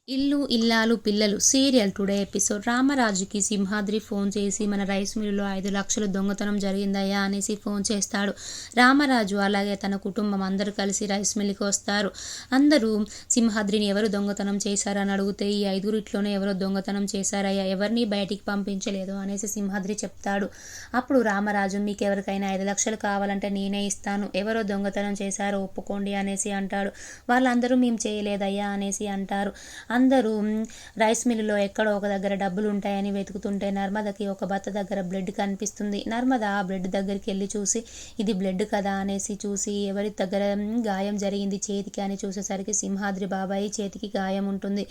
ఇల్లు ఇల్లాలు పిల్లలు సీరియల్ టుడే ఎపిసోడ్. రామరాజుకి సింహాద్రి ఫోన్ చేసి మన రైస్ మిల్లులో 5 లక్షలు దొంగతనం జరిగిందయ్యా అనేసి ఫోన్ చేస్తాడు. రామరాజు అలాగే తన కుటుంబం అందరూ కలిసి రైస్ మిల్లుకి వస్తారు. అందరూ సింహాద్రిని ఎవరు దొంగతనం చేశారని అడిగితే ఈ 5గురిట్లోనే ఎవరో దొంగతనం చేశారయ్యా, ఎవరిని బయటికి పంపించలేదు అనేసి సింహాద్రి చెప్తాడు. అప్పుడు రామరాజు, మీకు ఎవరికైనా 5 లక్షలు కావాలంటే నేనే ఇస్తాను, ఎవరో దొంగతనం చేశారో ఒప్పుకోండి అనేసి అంటాడు. వాళ్ళందరూ మేము చేయలేదయ్యా అనేసి అంటారు. అందరూ రైస్ మిల్లులో ఎక్కడో ఒక దగ్గర డబ్బులు ఉంటాయని వెతుకుతుంటే నర్మదకి ఒక బత్త దగ్గర బ్లడ్ కనిపిస్తుంది. నర్మద ఆ బ్లడ్ దగ్గరికి వెళ్ళి చూసి ఇది బ్లడ్ కదా అనేసి చూసి ఎవరి దగ్గర గాయం జరిగింది చేతికి అని చూసేసరికి సింహాద్రి బాబాయ్ చేతికి గాయం ఉంటుంది.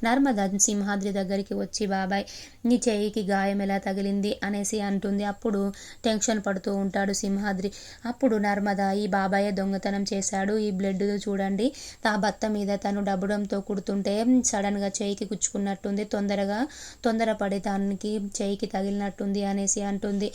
నర్మద సింహాద్రి దగ్గరికి వచ్చి బాబాయ్ నీ చేయికి గాయం ఎలా తగిలింది అనేసి అంటుంది. అప్పుడు టెన్షన్ పడుతూ ఉంటాడు సింహాద్రి. అప్పుడు నర్మద, ఈ బాబాయే దొంగతనం చేశాడు, ఈ బ్లడ్ చూడండి, ఆ బత్త మీద తను డబ్బుడంతో కుడుతుంటే సడన్గా చేయికి గుచ్చుకున్నట్టుంది, తొందరపడి దానికి చేయికి తగిలినట్టుంది అనేసి అంటుంది.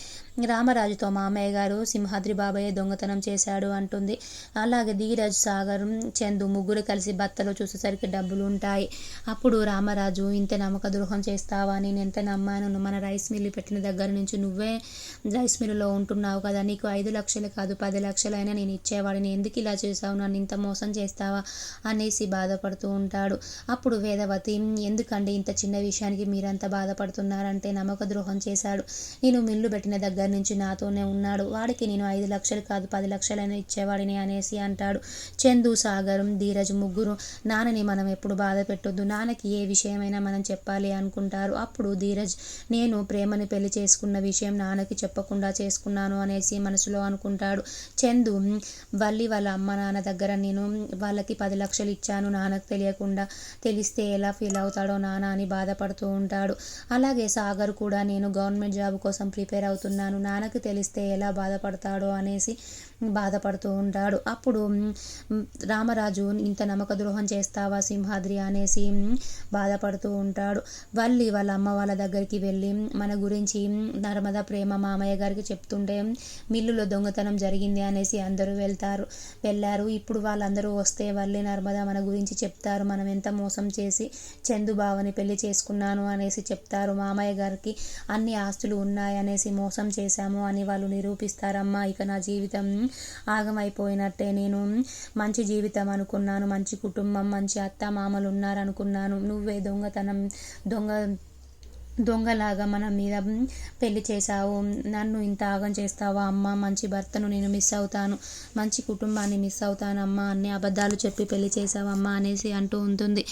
రామరాజుతో మామయ్య గారు సింహాద్రి బాబాయ్ దొంగతనం చేశాడు అంటుంది. అలాగే ధీరజ్, సాగర్, చందు ముగ్గురు కలిసి బత్తలో చూసేసరికి డబ్బులు ఉంటాయి. అప్పుడు రామరాజు, ఇంత నమ్మక ద్రోహం చేస్తావా, నేను ఎంత నమ్మాను, మన రైస్ మిల్లు పెట్టిన దగ్గర నుంచి నువ్వే రైస్ మిల్లులో ఉంటున్నావు కదా, నీకు 5 లక్షలు కాదు 10 లక్షలైనా నేను ఇచ్చేవాడిని, ఎందుకు ఇలా చేసావు, నన్ను ఇంత మోసం చేస్తావా అనేసి బాధపడుతూ ఉంటాడు. అప్పుడు వేదవతి, ఎందుకండి ఇంత చిన్న విషయానికి మీరంతా బాధపడుతున్నారంటే, నమ్మక ద్రోహం చేశాడు, నేను మిల్లు పెట్టిన దగ్గర నుంచి నాతోనే ఉన్నాడు, వాడికి నేను 5 లక్షలు కాదు 10 లక్షలైనా ఇచ్చేవాడిని అనేసి అంటాడు. చందు, సాగరం, ధీరజ్ ముగ్గురు నాన్నని మనం ఎప్పుడు బాధ పెట్టొద్దు, నాన్నకి ఏ విషయమైనా మనం చెప్పాలి అనుకుంటారు. అప్పుడు ధీరజ్, నేను ప్రేమని పెళ్లి చేసుకున్న విషయం నాన్నకి చెప్పకుండా చేసుకున్నాను అనేసి మనసులో అనుకుంటాడు. చందు, వాళ్ళ అమ్మ నాన్న దగ్గర నేను వాళ్ళకి 10 లక్షలు ఇచ్చాను నాన్నకు తెలియకుండా, తెలిస్తే ఎలా ఫీల్ అవుతాడో నాన్న అని బాధపడుతూ ఉంటాడు. అలాగే సాగర్ కూడా, నేను గవర్నమెంట్ జాబ్ కోసం ప్రిపేర్ అవుతున్నాను, నాన్నకి తెలిస్తే ఎలా బాధపడతాడో అనేసి బాధపడుతూ ఉంటాడు. అప్పుడు రామరాజు, ఇంత నమ్మక ద్రోహం చేస్తావా సింహాద్రి అనేసి బాధపడుతూ ఉంటాడు. వాళ్ళ అమ్మ వాళ్ళ దగ్గరికి వెళ్ళి మన గురించి నర్మద ప్రేమ మామయ్య గారికి చెప్తుంటే మిల్లులో దొంగతనం జరిగింది అనేసి అందరూ వెళ్ళారు. ఇప్పుడు వాళ్ళందరూ వస్తే వాళ్ళే నర్మద మన గురించి చెప్తారు, మనం ఎంత మోసం చేసి చందు బావని పెళ్లి చేసుకున్నాను అనేసి చెప్తారు. మామయ్య గారికి అన్ని ఆస్తులు ఉన్నాయనేసి మోసం చేశాము అని వాళ్ళు నిరూపిస్తారమ్మా. ఇక నా జీవితం ఆగమైపోయినట్టే, నేను మంచి జీవితం అనుకున్నాను, మంచి కుటుంబం, మంచి అత్త మామలు ఉన్నారనుకున్నాను, నువ్వే దొంగలాగా మన మీద పెళ్లి చేశావు, నన్ను ఇంత ఆగం చేస్తావా అమ్మ, మంచి భర్తను నేను మిస్ అవుతాను, మంచి కుటుంబాన్ని మిస్ అవుతానమ్మా, అన్ని అబద్ధాలు చెప్పి పెళ్లి చేశావమ్మా అనేసి అంటూ ఉంటుంది.